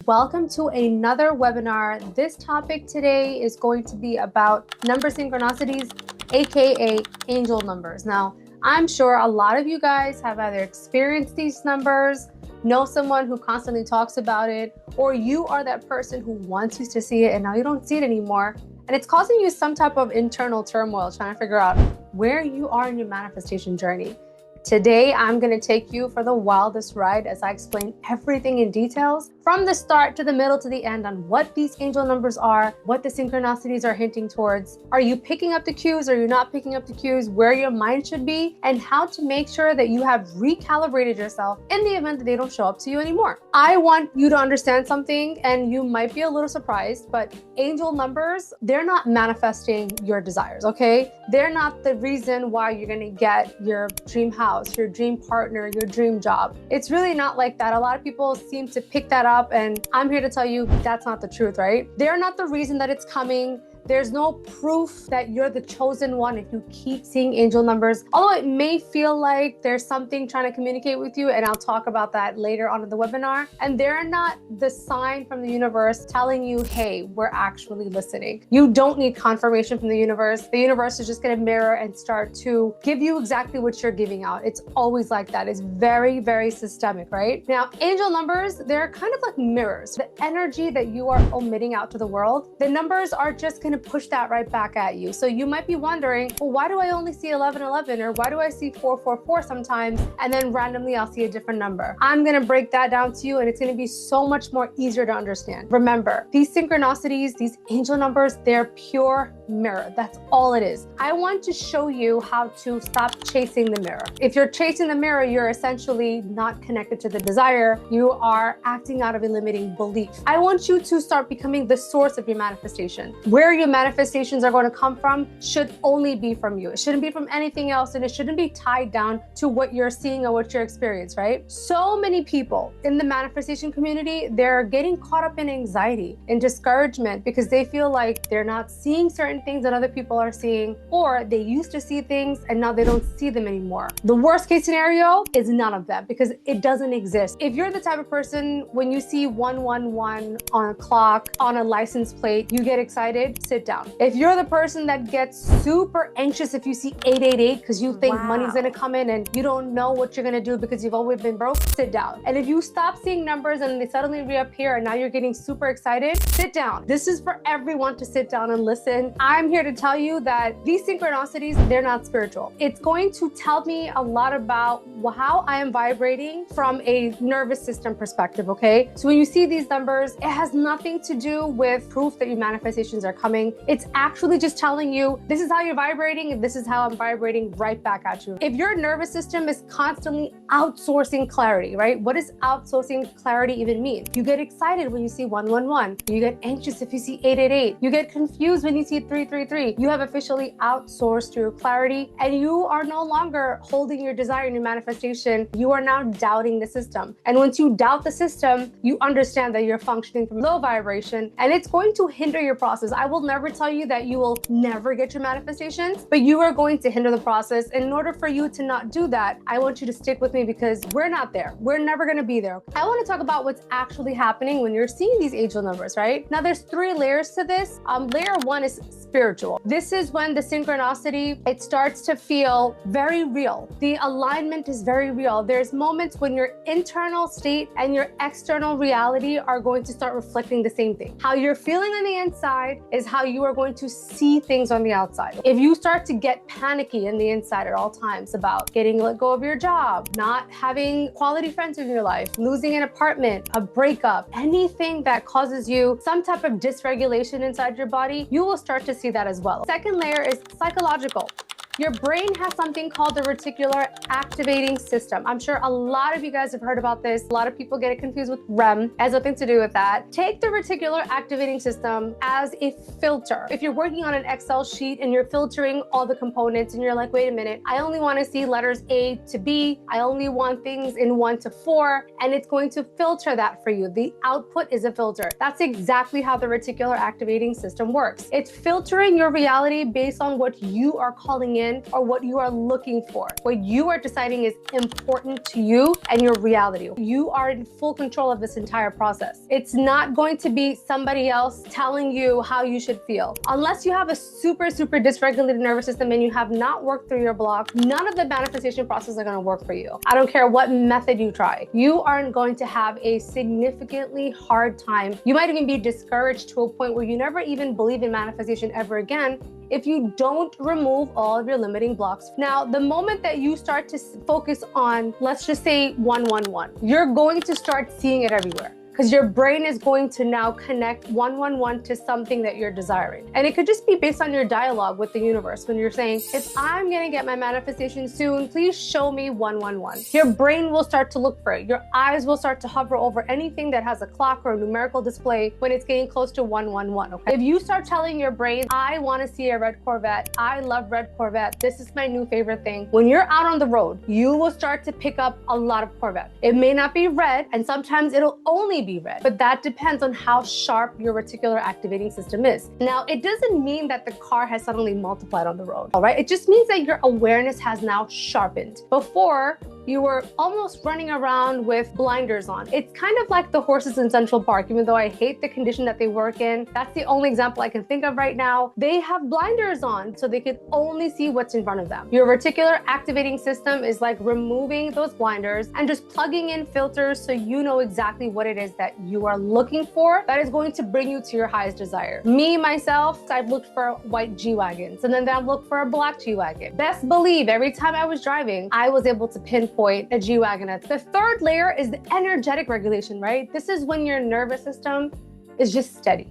Welcome to another webinar. This topic today is going to be about number synchronicities, aka angel numbers. Now, I'm sure a lot of you guys have either experienced these numbers, know someone who constantly talks about it, or you are that person who once used to see it and now you don't see it anymore. And it's causing you some type of internal turmoil trying to figure out where you are in your manifestation journey. Today, I'm going to take you for the wildest ride as I explain everything in details from the start to the middle to the end on what these angel numbers are, what the synchronicities are hinting towards. Are you picking up the cues? Are you not picking up the cues? Where your mind should be and how to make sure that you have recalibrated yourself in the event that they don't show up to you anymore. I want you to understand something, and you might be a little surprised, but angel numbers, they're not manifesting your desires, okay? They're not the reason why you're going to get your dream house, your dream partner, your dream job. It's really not like that. A lot of people seem to pick that up, and I'm here to tell you that's not the truth, right? They're not the reason that it's coming. There's no proof that you're the chosen one if you keep seeing angel numbers, although it may feel like there's something trying to communicate with you, and I'll talk about that later on in the webinar. And they're not the sign from the universe telling you, hey, we're actually listening. You don't need confirmation from the universe. The universe is just going to mirror and start to give you exactly what you're giving out. It's always like that. It's very, very systemic, right? Now, angel numbers, they're kind of like mirrors. The energy that you are emitting out to the world, the numbers are just going to push that right back at you. So you might be wondering, well, why do I only see 1111, or why do I see 444 sometimes, and then randomly I'll see a different number? I'm going to break that down to you, and it's going to be so much more easier to understand. Remember, these synchronicities, these angel numbers, they're pure mirror. That's all it is. I want to show you how to stop chasing the mirror. If you're chasing the mirror, you're essentially not connected to the desire. You are acting out of a limiting belief. I want you to start becoming the source of your manifestation. Where your manifestations are going to come from should only be from you. It shouldn't be from anything else, and it shouldn't be tied down to what you're seeing or what you're experiencing, right? So many people in the manifestation community, they're getting caught up in anxiety and discouragement because they feel like they're not seeing certain things that other people are seeing, or they used to see things and now they don't see them anymore. The worst case scenario is none of them, because it doesn't exist. If you're the type of person, when you see 111 on a clock, on a license plate, you get excited, sit down. If you're the person that gets super anxious if you see 888 because you think money's gonna come in and you don't know what you're gonna do because you've always been broke, sit down. And if you stop seeing numbers and they suddenly reappear and now you're getting super excited, sit down. This is for everyone to sit down and listen. I'm here to tell you that these synchronicities, they're not spiritual. It's going to tell me a lot about how I am vibrating from a nervous system perspective, okay? So when you see these numbers, it has nothing to do with proof that your manifestations are coming. It's actually just telling you, this is how you're vibrating, and this is how I'm vibrating right back at you. If your nervous system is constantly outsourcing clarity, right? What does outsourcing clarity even mean? You get excited when you see 111. You get anxious if you see 888. You get confused when you see 333. You have officially outsourced your clarity, and you are no longer holding your desire in your manifestation. You are now doubting the system. And once you doubt the system, you understand that you're functioning from low vibration, and it's going to hinder your process. I will never tell you that you will never get your manifestations, but you are going to hinder the process. And in order for you to not do that, I want you to stick with me, because we're not there. We're never going to be there. I want to talk about what's actually happening when you're seeing these angel numbers, right? Now, there's 3 layers to this. Layer 1 is spiritual. This is when the synchronicity, it starts to feel very real. The alignment is very real. There's moments when your internal state and your external reality are going to start reflecting the same thing. How you're feeling on the inside is how you are going to see things on the outside. If you start to get panicky in the inside at all times about getting let go of your job, not having quality friends in your life, losing an apartment, a breakup, anything that causes you some type of dysregulation inside your body, you will start to see that as well. Second layer is psychological. Your brain has something called the reticular activating system. I'm sure a lot of you guys have heard about this. A lot of people get it confused with REM. It has nothing to do with that. Take the reticular activating system as a filter. If you're working on an Excel sheet and you're filtering all the components and you're like, wait a minute, I only want to see letters A to B. I only want things in 1 to 4, and it's going to filter that for you. The output is a filter. That's exactly how the reticular activating system works. It's filtering your reality based on what you are calling in in or what you are looking for. What you are deciding is important to you and your reality. You are in full control of this entire process. It's not going to be somebody else telling you how you should feel. Unless you have a super dysregulated nervous system and you have not worked through your block, none of the manifestation processes are going to work for you. I don't care what method you try. You aren't going to have a significantly hard time. You might even be discouraged to a point where you never even believe in manifestation ever again if you don't remove all of your limiting blocks. Now, the moment that you start to focus on, let's just say 111, you're going to start seeing it everywhere, because your brain is going to now connect 111 to something that you're desiring. And it could just be based on your dialogue with the universe. When you're saying, if I'm gonna get my manifestation soon, please show me 111. Your brain will start to look for it. Your eyes will start to hover over anything that has a clock or a numerical display when it's getting close to 111, okay? If you start telling your brain, I wanna see a red Corvette, I love red Corvette, this is my new favorite thing. When you're out on the road, you will start to pick up a lot of Corvette. It may not be red, and sometimes it'll only be red, but that depends on how sharp your reticular activating system is. Now, it doesn't mean that the car has suddenly multiplied on the road, all right? It just means that your awareness has now sharpened. Before, you were almost running around with blinders on. It's kind of like the horses in Central Park, even though I hate the condition that they work in. That's the only example I can think of right now. They have blinders on so they can only see what's in front of them. Your reticular activating system is like removing those blinders and just plugging in filters so you know exactly what it is that you are looking for that is going to bring you to your highest desire. Me, myself, I've looked for white G-Wagons, and then I've looked for a black G-Wagon. Best believe every time I was driving, I was able to pinpoint a G-Wagon. The third layer is the energetic regulation, right? This is when your nervous system is just steady.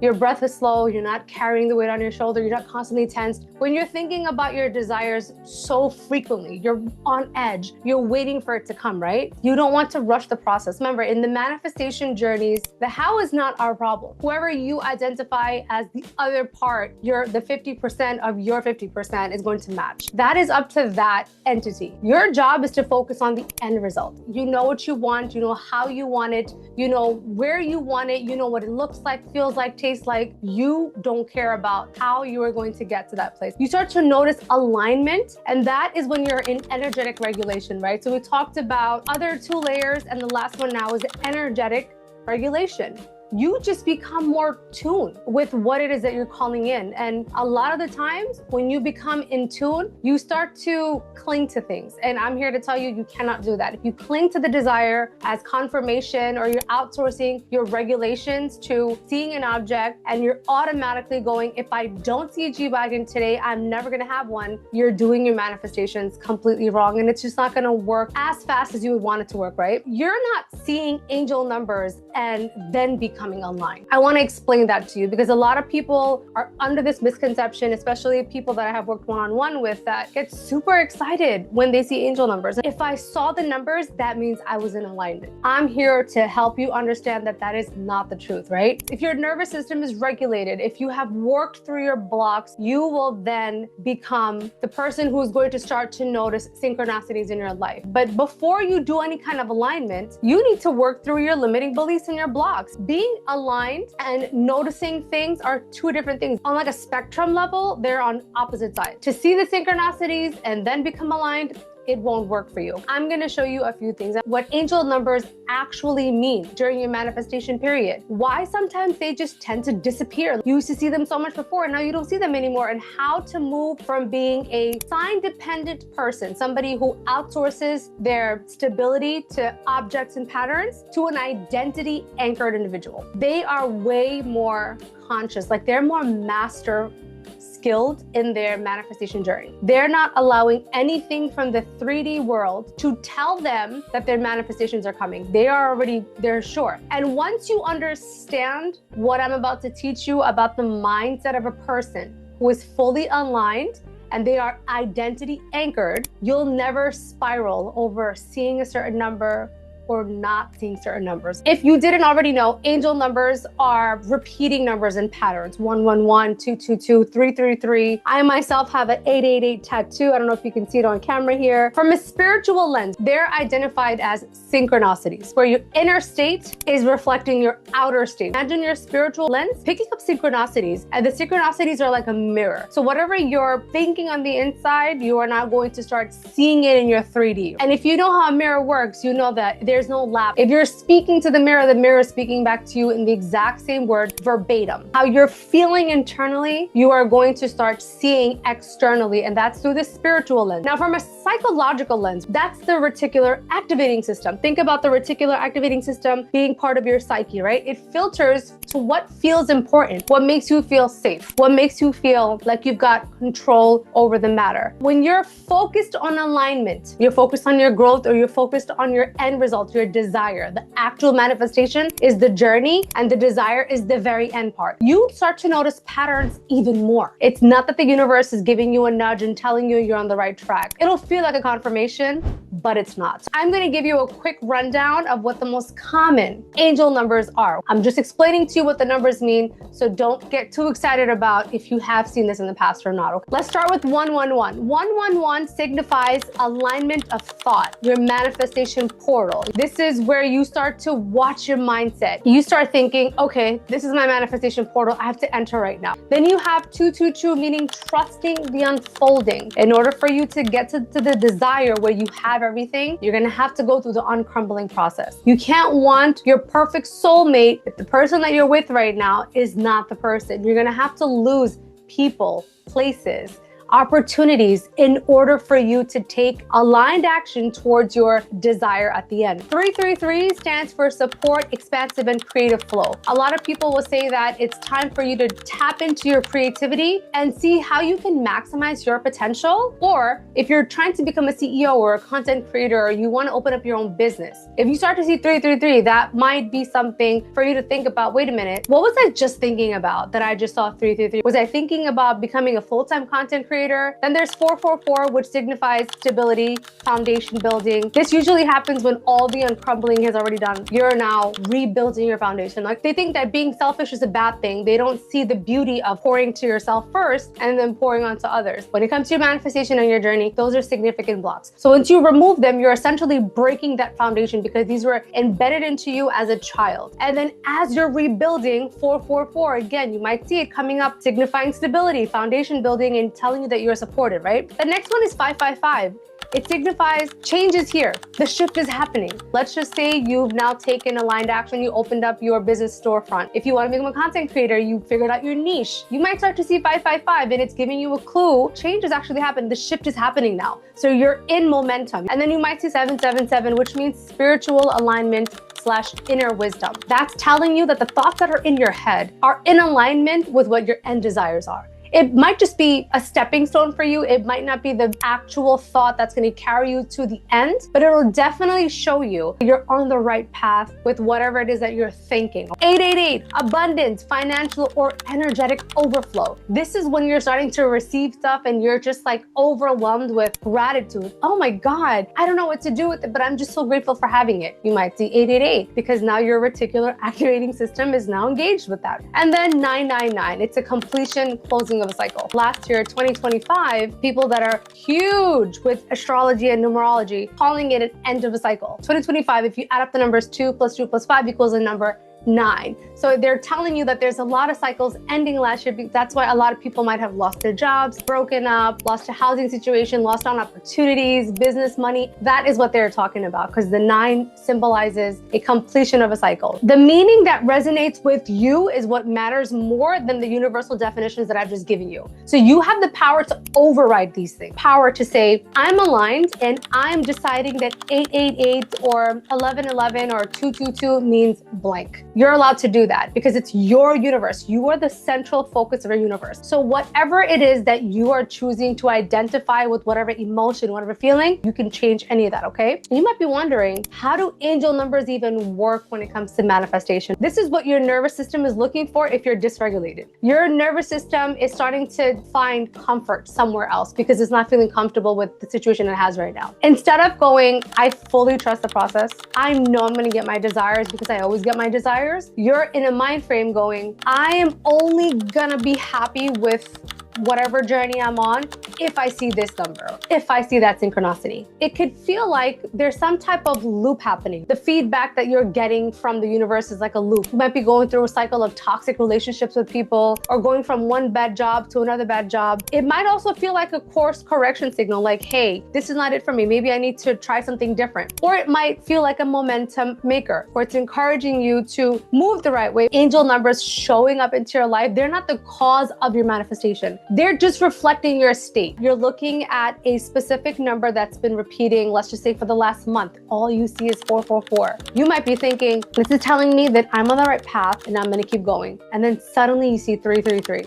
Your breath is slow, you're not carrying the weight on your shoulder, you're not constantly tensed. When you're thinking about your desires so frequently, you're on edge, you're waiting for it to come, right? You don't want to rush the process. Remember, in the manifestation journeys, the how is not our problem. Whoever you identify as the other part, the 50% of your 50% is going to match. That is up to that entity. Your job is to focus on the end result. You know what you want, you know how you want it, you know where you want it, you know what it looks like, feels like, tastes like. You don't care about how you are going to get to that place. You start to notice alignment, and that is when you're in energetic regulation, right? So we talked about other two layers, and the last one now is energetic regulation. You just become more tuned with what it is that you're calling in. And a lot of the times when you become in tune, you start to cling to things. And I'm here to tell you, you cannot do that. If you cling to the desire as confirmation, or you're outsourcing your regulations to seeing an object and you're automatically going, if I don't see a G-Wagon today, I'm never gonna have one, you're doing your manifestations completely wrong. And it's just not gonna work as fast as you would want it to work, right? You're not seeing angel numbers and then becoming online. I want to explain that to you because a lot of people are under this misconception, especially people that I have worked one-on-one with, that get super excited when they see angel numbers. If I saw the numbers, that means I was in alignment. I'm here to help you understand that that is not the truth, right? If your nervous system is regulated, if you have worked through your blocks, you will then become the person who is going to start to notice synchronicities in your life. But before you do any kind of alignment, you need to work through your limiting beliefs and your blocks. Being aligned and noticing things are two different things. On like a spectrum level, they're on opposite sides. To see the synchronicities and then become aligned, it won't work for you. I'm gonna show you a few things. What angel numbers actually mean during your manifestation period. Why sometimes they just tend to disappear. You used to see them so much before, and now you don't see them anymore. And how to move from being a sign-dependent person, somebody who outsources their stability to objects and patterns, to an identity-anchored individual. They are way more conscious, like they're more master skilled in their manifestation journey. They're not allowing anything from the 3D world to tell them that their manifestations are coming. They're sure. And once you understand what I'm about to teach you about the mindset of a person who is fully aligned and they are identity anchored, you'll never spiral over seeing a certain number for not seeing certain numbers. If you didn't already know, angel numbers are repeating numbers and patterns. 111, 222, 333. I myself have an 888 tattoo. I don't know if you can see it on camera here. From a spiritual lens, they're identified as synchronicities, where your inner state is reflecting your outer state. Imagine your spiritual lens picking up synchronicities, and the synchronicities are like a mirror. So whatever you're thinking on the inside, you are now going to start seeing it in your 3D. And if you know how a mirror works, you know that there's no lap. If you're speaking to the mirror is speaking back to you in the exact same word, verbatim. How you're feeling internally, you are going to start seeing externally, and that's through the spiritual lens. Now, from a psychological lens, that's the reticular activating system. Think about the reticular activating system being part of your psyche, right? It filters to what feels important, what makes you feel safe, what makes you feel like you've got control over the matter. When you're focused on alignment, you're focused on your growth, or you're focused on your end result, your desire. The actual manifestation is the journey, and the desire is the very end part. You start to notice patterns even more. It's not that the universe is giving you a nudge and telling you you're on the right track. It'll feel like a confirmation, but it's not. I'm going to give you a quick rundown of what the most common angel numbers are. I'm just explaining to you what the numbers mean, so don't get too excited about if you have seen this in the past or not. Okay? Let's start with 111. 111 signifies alignment of thought, your manifestation portal. This is where you start to watch your mindset. You start thinking, okay, this is my manifestation portal. I have to enter right now. Then you have 222, meaning trusting the unfolding. In order for you to get to the desire where you have everything, you're going to have to go through the uncrumbling process. You can't want your perfect soulmate if the person that you're with right now is not the person. You're going to have to lose people, places, opportunities in order for you to take aligned action towards your desire at the end. 333 stands for support, expansive, and creative flow. A lot of people will say that it's time for you to tap into your creativity and see how you can maximize your potential. Or if you're trying to become a CEO or a content creator, or you want to open up your own business, if you start to see 333, that might be something for you to think about. Wait a minute, what was I just thinking about that I just saw 333? Was I thinking about becoming a full-time content creator? Then there's 444, which signifies stability, foundation building. This usually happens when all the uncrumbling has already done. You're now rebuilding your foundation. Like, they think that being selfish is a bad thing. They don't see the beauty of pouring to yourself first and then pouring onto others. When it comes to your manifestation and your journey, those are significant blocks. So once you remove them, you're essentially breaking that foundation, because these were embedded into you as a child. And then as you're rebuilding, 444, again, you might see it coming up, signifying stability, foundation building, and telling you that you're supported, right? The next one is 555. It signifies changes here. The shift is happening. Let's just say you've now taken aligned action. You opened up your business storefront. If you want to become a content creator, you figured out your niche. You might start to see 555, and it's giving you a clue. Change has actually happened. The shift is happening now. So you're in momentum. And then you might see 777, which means spiritual alignment / inner wisdom. That's telling you that the thoughts that are in your head are in alignment with what your end desires are. It might just be a stepping stone for you. It might not be the actual thought that's going to carry you to the end, but it'll definitely show you you're on the right path with whatever it is that you're thinking. 888, abundance, financial, or energetic overflow. This is when you're starting to receive stuff and you're just like overwhelmed with gratitude. Oh my God, I don't know what to do with it, but I'm just so grateful for having it. You might see 888 because now your reticular activating system is now engaged with that. And then 999, it's a completion, closing of a cycle. Last year, 2025, people that are huge with astrology and numerology, calling it an end of a cycle. 2025, if you add up the numbers 2 + 2 + 5 equals the number 9. So they're telling you that there's a lot of cycles ending last year. That's why a lot of people might have lost their jobs, broken up, lost a housing situation, lost on opportunities, business, money. That is what they're talking about, because the 9 symbolizes a completion of a cycle. The meaning that resonates with you is what matters more than the universal definitions that I've just given you. So you have the power to override these things. Power to say, I'm aligned and I'm deciding that 888 or 1111 or 222 means blank. You're allowed to do that because it's your universe. You are the central focus of your universe. So whatever it is that you are choosing to identify with, whatever emotion, whatever feeling, you can change any of that, okay? You might be wondering, how do angel numbers even work when it comes to manifestation? This is what your nervous system is looking for if you're dysregulated. Your nervous system is starting to find comfort somewhere else because it's not feeling comfortable with the situation it has right now. Instead of going, I fully trust the process, I know I'm gonna get my desires because I always get my desires, you're in a mind frame going, I am only gonna be happy with whatever journey I'm on if I see this number, if I see that synchronicity. It could feel like there's some type of loop happening. The feedback that you're getting from the universe is like a loop. You might be going through a cycle of toxic relationships with people or going from one bad job to another bad job. It might also feel like a course correction signal, like, hey, this is not it for me. Maybe I need to try something different. Or it might feel like a momentum maker, or it's encouraging you to move the right way. Angel numbers showing up into your life, they're not the cause of your manifestation. They're just reflecting your state. You're looking at a specific number that's been repeating, let's just say for the last month, all you see is 444. You might be thinking, this is telling me that I'm on the right path and I'm gonna keep going. And then suddenly you see 333.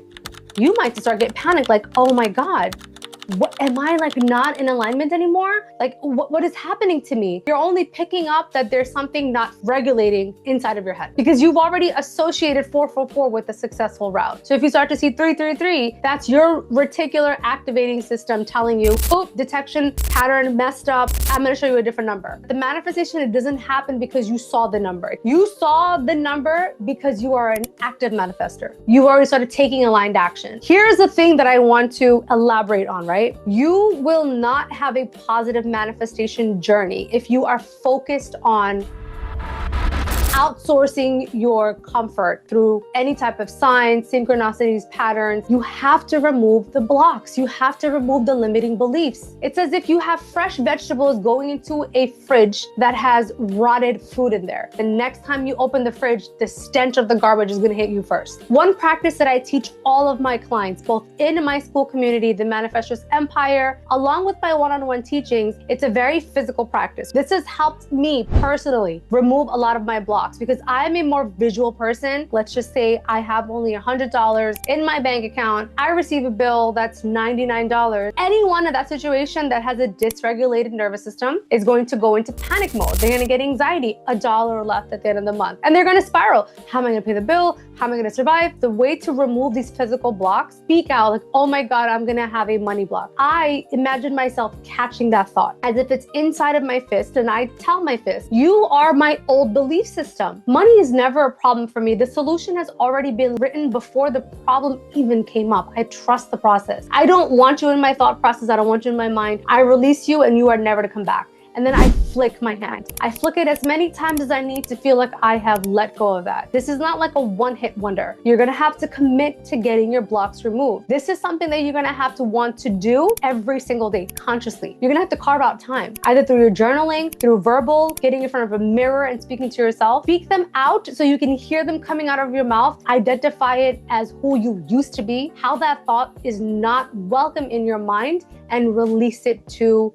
You might start getting panicked, like, oh my God, what am I like not in alignment anymore? Like what is happening to me? You're only picking up that there's something not regulating inside of your head because you've already associated 444 with a successful route. So if you start to see 333, that's your reticular activating system telling you, oh, detection pattern messed up. I'm going to show you a different number. The manifestation, it doesn't happen because you saw the number. You saw the number because you are an active manifester. You already started taking aligned action. Here's the thing that I want to elaborate on, right? You will not have a positive manifestation journey if you are focused on outsourcing your comfort through any type of signs, synchronicities, patterns. You have to remove the blocks. You have to remove the limiting beliefs. It's as if you have fresh vegetables going into a fridge that has rotted food in there. The next time you open the fridge, the stench of the garbage is gonna hit you first. One practice that I teach all of my clients, both in my school community, the Manifestor's Empire, along with my one-on-one teachings, it's a very physical practice. This has helped me personally remove a lot of my blocks because I'm a more visual person. Let's just say I have only $100 in my bank account. I receive a bill that's $99. Anyone in that situation that has a dysregulated nervous system is going to go into panic mode. They're gonna get anxiety, $1 left at the end of the month. And they're gonna spiral. How am I gonna pay the bill? How am I gonna survive? The way to remove these physical blocks, speak out like, oh my God, I'm gonna have a money block. I imagine myself catching that thought as if it's inside of my fist, and I tell my fist, you are my old belief system. Money is never a problem for me. The solution has already been written before the problem even came up. I trust the process. I don't want you in my thought process. I don't want you in my mind. I release you and you are never to come back. And then I flick my hand. I flick it as many times as I need to feel like I have let go of that. This is not like a one-hit wonder. You're gonna have to commit to getting your blocks removed. This is something that you're gonna have to want to do every single day, consciously. You're gonna have to carve out time, either through your journaling, through verbal, getting in front of a mirror and speaking to yourself. Speak them out so you can hear them coming out of your mouth. Identify it as who you used to be, how that thought is not welcome in your mind, and release it to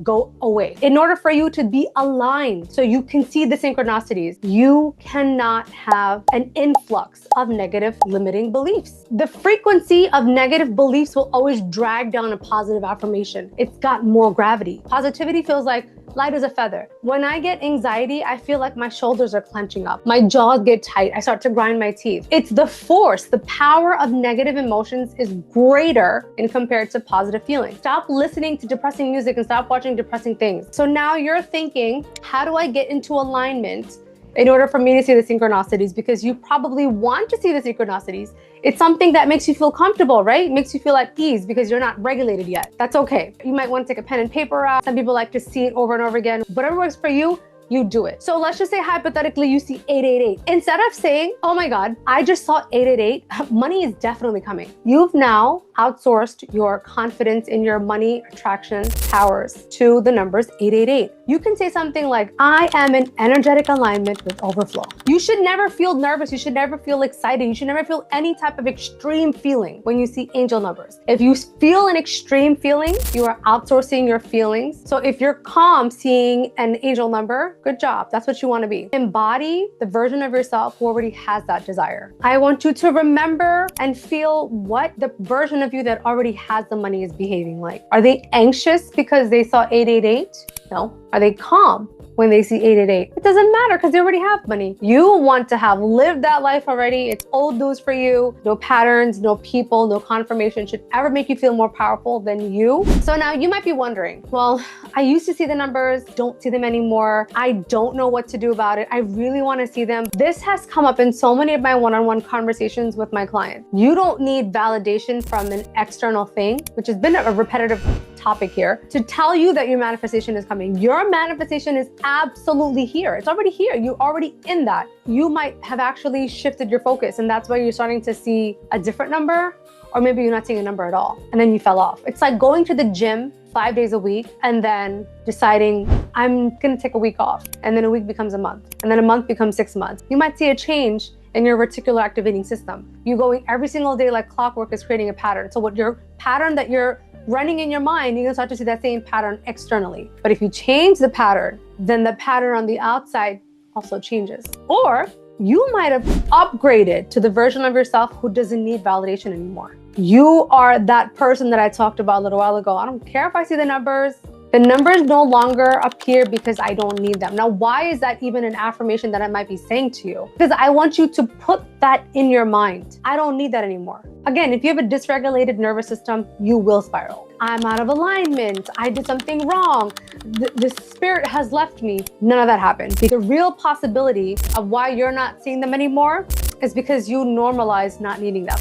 go away. In order for you to be aligned so you can see the synchronicities, you cannot have an influx of negative limiting beliefs. The frequency of negative beliefs will always drag down a positive affirmation. It's got more gravity. Positivity feels like light as a feather. When I get anxiety, I feel like my shoulders are clenching up. My jaws get tight. I start to grind my teeth. It's the force, the power of negative emotions is greater in compared to positive feelings. Stop listening to depressing music and stop watching depressing things. So now you're thinking, how do I get into alignment in order for me to see the synchronicities? Because you probably want to see the synchronicities. It's something that makes you feel comfortable, right? It makes you feel at ease because you're not regulated yet. That's okay. You might want to take a pen and paper out. Some people like to see it over and over again. Whatever works for you, you do it. So let's just say hypothetically you see 888. Instead of saying, oh my God, I just saw 888, money is definitely coming. You've now outsourced your confidence in your money attraction powers to the numbers 888. You can say something like, I am in energetic alignment with overflow. You should never feel nervous. You should never feel excited. You should never feel any type of extreme feeling when you see angel numbers. If you feel an extreme feeling, you are outsourcing your feelings. So if you're calm seeing an angel number, good job. That's what you want to be. Embody the version of yourself who already has that desire. I want you to remember and feel what the version of you that already has the money is behaving like. Are they anxious because they saw 888? No. Are they calm when they see 888? It doesn't matter because they already have money. You want to have lived that life already. It's old news for you. No patterns, no people, no confirmation should ever make you feel more powerful than you. So now you might be wondering, well, I used to see the numbers, don't see them anymore. I don't know what to do about it. I really want to see them. This has come up in so many of my one-on-one conversations with my clients. You don't need validation from an external thing, which has been a repetitive topic here, to tell you that your manifestation is coming. Your manifestation is absolutely here. It's already here. You're already in that. You might have actually shifted your focus, and that's why you're starting to see a different number, or maybe you're not seeing a number at all, and then you fell off. It's like going to the gym 5 days a week and then deciding, I'm gonna take a week off, and then a week becomes a month, and then a month becomes 6 months. You might see a change in your reticular activating system. You going every single day like clockwork is creating a pattern. So what your pattern that you're running in your mind, you're gonna start to see that same pattern externally. But if you change the pattern, then the pattern on the outside also changes. Or you might have upgraded to the version of yourself who doesn't need validation anymore. You are that person that I talked about a little while ago. I don't care if I see the numbers. The numbers no longer appear because I don't need them. Now, why is that even an affirmation that I might be saying to you? Because I want you to put that in your mind. I don't need that anymore. Again, if you have a dysregulated nervous system, you will spiral. I'm out of alignment. I did something wrong. The spirit has left me. None of that happened. The real possibility of why you're not seeing them anymore is because you normalize not needing them.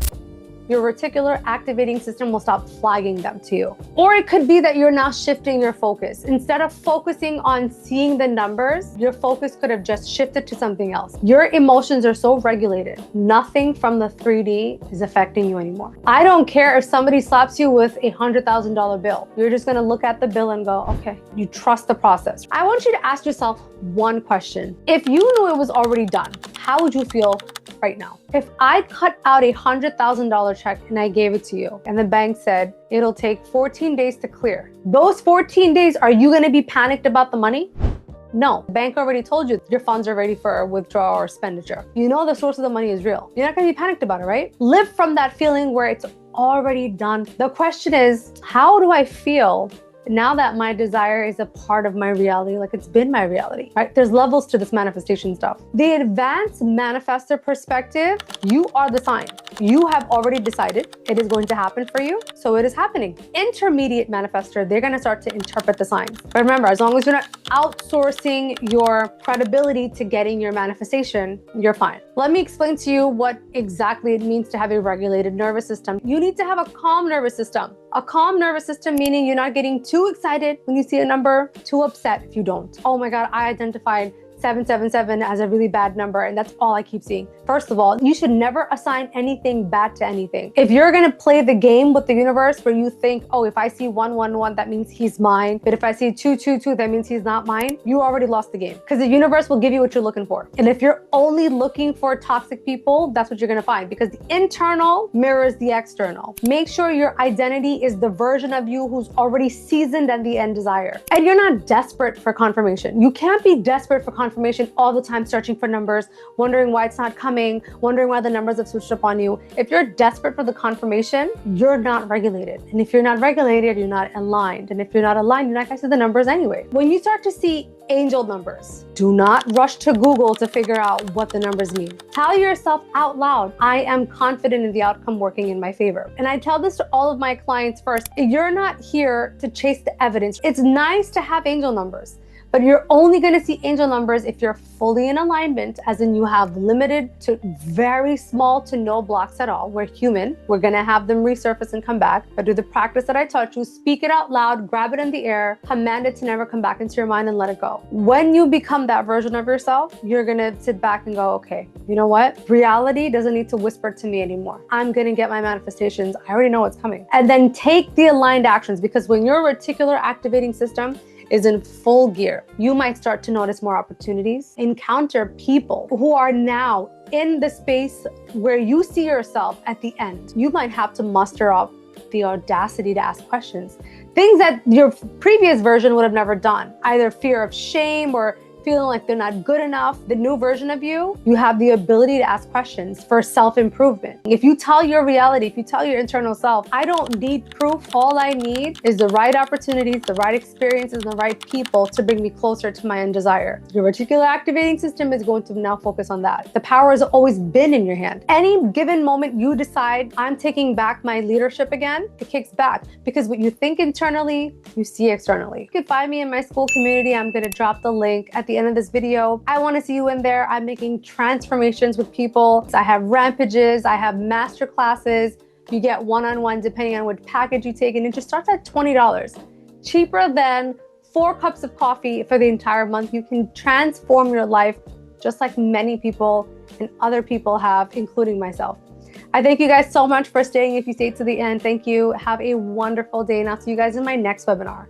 Your reticular activating system will stop flagging them to you. Or it could be that you're now shifting your focus. Instead of focusing on seeing the numbers, your focus could have just shifted to something else. Your emotions are so regulated. Nothing from the 3D is affecting you anymore. I don't care if somebody slaps you with a $100,000 bill. You're just gonna look at the bill and go, okay, you trust the process. I want you to ask yourself one question. If you knew it was already done, how would you feel right now? If I cut out a $100,000 check and I gave it to you and the bank said it'll take 14 days to clear, those 14 days, are you gonna be panicked about the money? No, the bank already told you your funds are ready for withdrawal or expenditure. You know the source of the money is real. You're not gonna be panicked about it, right? Live from that feeling where it's already done. The question is, how do I feel now that my desire is a part of my reality, like it's been my reality, right? There's levels to this manifestation stuff. The advanced manifestor perspective, you are the sign. You have already decided it is going to happen for you, so it is happening. Intermediate manifestor, they're gonna start to interpret the signs. But remember, as long as you're not outsourcing your credibility to getting your manifestation, you're fine. Let me explain to you what exactly it means to have a regulated nervous system. You need to have a calm nervous system. A calm nervous system meaning you're not getting too excited when you see a number, too upset if you don't. Oh my God, I identified 777 as a really bad number, and that's all I keep seeing. First of all, you should never assign anything bad to anything. If you're gonna play the game with the universe where you think, oh, if I see 111, that means he's mine, but if I see 222, that means he's not mine, you already lost the game, because the universe will give you what you're looking for. And if you're only looking for toxic people, that's what you're gonna find, because the internal mirrors the external. Make sure your identity is the version of you who's already seasoned at the end desire. And you're not desperate for confirmation. You can't be desperate for confirmation all the time, searching for numbers, wondering why it's not coming, wondering why the numbers have switched up on you. If you're desperate for the confirmation, you're not regulated. And if you're not regulated, you're not aligned. And if you're not aligned, you're not going to see the numbers anyway. When you start to see angel numbers, do not rush to Google to figure out what the numbers mean. Tell yourself out loud, I am confident in the outcome working in my favor. And I tell this to all of my clients first. You're not here to chase the evidence. It's nice to have angel numbers, but you're only going to see angel numbers if you're fully in alignment, as in you have limited to very small to no blocks at all. We're human. We're going to have them resurface and come back. But do the practice that I taught you, speak it out loud, grab it in the air, command it to never come back into your mind and let it go. When you become that version of yourself, you're going to sit back and go, okay, you know what? Reality doesn't need to whisper to me anymore. I'm going to get my manifestations. I already know what's coming. And then take the aligned actions, because when your reticular activating system is in full gear, you might start to notice more opportunities, encounter people who are now in the space where you see yourself at the end. You might have to muster up the audacity to ask questions, things that your previous version would have never done, either fear of shame or feeling like they're not good enough. The new version of you, you have the ability to ask questions for self-improvement. If you tell your reality, if you tell your internal self, I don't need proof, all I need is the right opportunities, the right experiences, and the right people to bring me closer to my end desire. Your reticular activating system is going to now focus on that. The power has always been in your hand. Any given moment you decide, I'm taking back my leadership again, it kicks back, because what you think internally, you see externally. You can find me in my school community. I'm going to drop the link at the end of this video. I want to see you in there. I'm making transformations with people. I have rampages, I have master classes. You get one-on-one depending on what package you take, and it just starts at $20. Cheaper than 4 cups of coffee for the entire month. You can transform your life just like many people and other people have, including myself. I thank you guys so much for staying. If you stayed to the end, thank you. Have a wonderful day, and I'll see you guys in my next webinar.